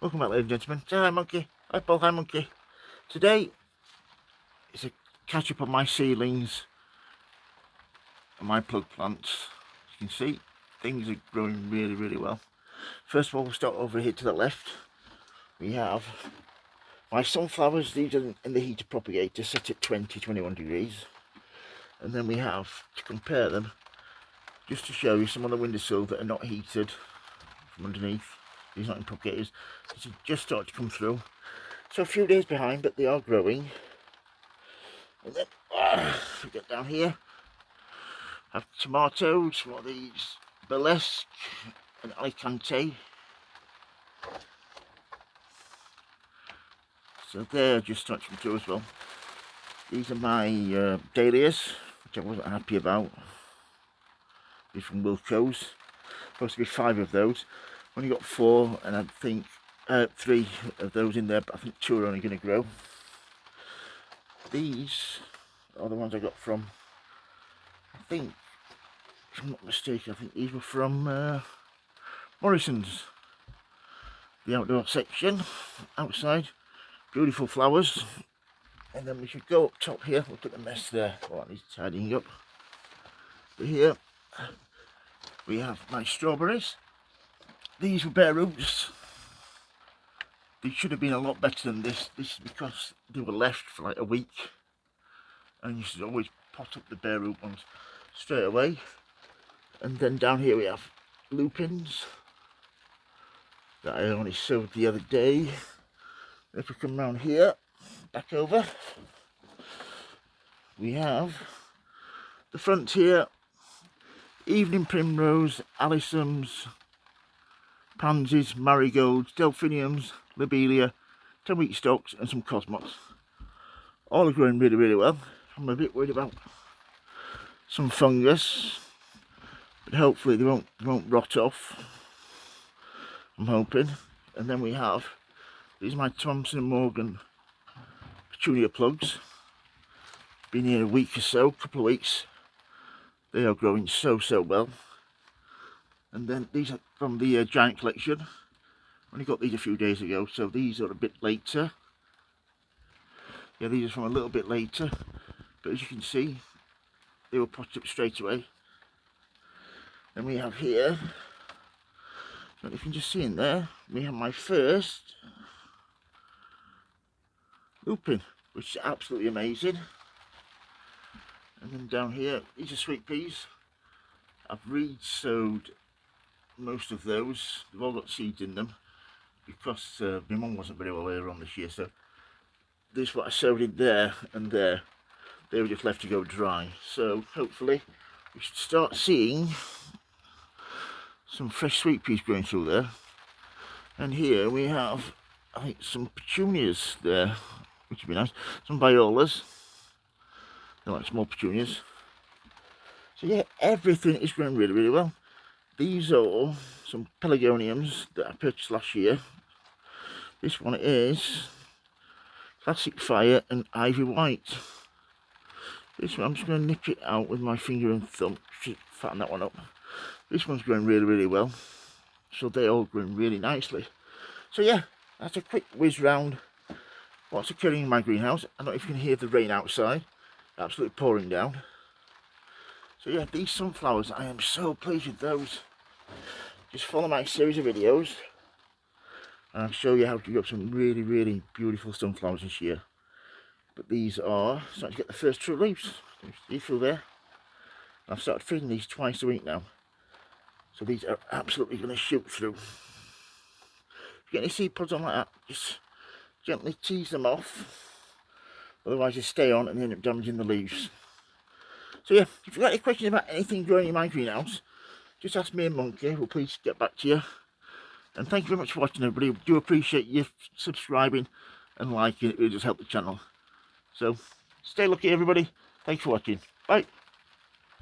Welcome back, ladies and gentlemen. Say hi, monkey. Hi, Paul. Hi, monkey. Today is a catch up on my seedlings and my plug plants. As you can see, things are growing really well. First of all, we'll start over here to the left. We have my sunflowers. These are in the heater propagator, set at 20-21 degrees. And then we have, to compare them, just to show you some on the windowsill that are not heated from underneath. These are not in propagators. These have just started to come through. So a few days behind, but they are growing. And then we get down here, have tomatoes. What are these? Burlesque and Alicante. So they're just starting to come through as well. These are my dahlias, which I wasn't happy about. These from Wilco's. Supposed to be 5 of those. Only got 4, and I think 3 of those in there, but I think 2 are only going to grow. These are the ones I got from, I think, if I'm not mistaken, I think these were from Morrison's. The outdoor section, outside, beautiful flowers. And then we should go up top here. Look at the mess there. Oh, that needs tidying up. But here we have my strawberries. These were bare roots. They should have been a lot better than this. This is because they were left for like a week. And you should always pot up the bare root ones straight away. And then down here we have lupins that I only sowed the other day. If we come round here, back over, we have the front here, evening primrose, alyssums, pansies, marigolds, delphiniums, lobelia, 10-week stalks and some cosmos. All are growing really well. I'm a bit worried about some fungus, but hopefully they won't rot off, I'm hoping. And then we have, these are my Thompson & Morgan petunia plugs. Been here a week or so, couple of weeks. They are growing so well. And then these are from the Giant collection. Only got these a few days ago, so these are a bit later. Yeah, these are from a little bit later, but as you can see, they were potted up straight away. Then we have here, so if you can just see in there, we have my first lupin, which is absolutely amazing. And then down here, these are sweet peas. I've reed sowed most of those. They've all got seeds in them because my mum wasn't very well earlier on this year, so this is what I sowed in there and there. They were just left to go dry. So hopefully we should start seeing some fresh sweet peas growing through there. And here we have, I think, some petunias there, which would be nice. Some violas. They're like small petunias. So yeah, everything is growing really well. These are some pelargoniums that I purchased last year. This one is Classic Fire and Ivy White. This one, I'm just going to nip it out with my finger and thumb to fatten that one up. This one's growing really well. So they're all growing really nicely. So yeah, that's a quick whiz round what's occurring in my greenhouse. I don't know if you can hear the rain outside. Absolutely pouring down. So yeah, these sunflowers, I am so pleased with those. Just follow my series of videos and I'll show you how to grow up some really beautiful sunflowers this year. But these are starting to get the first true leaves. See through there? I've started feeding these twice a week now. So these are absolutely going to shoot through. If you get any seed pods on like that, just gently tease them off. Otherwise they stay on and they end up damaging the leaves. So yeah, if you've got any questions about anything growing in my greenhouse, just ask me and Monkey. We'll please get back to you. And thank you very much for watching, everybody. We do appreciate you subscribing and liking. It really does help the channel. So stay lucky, everybody. Thanks for watching. Bye.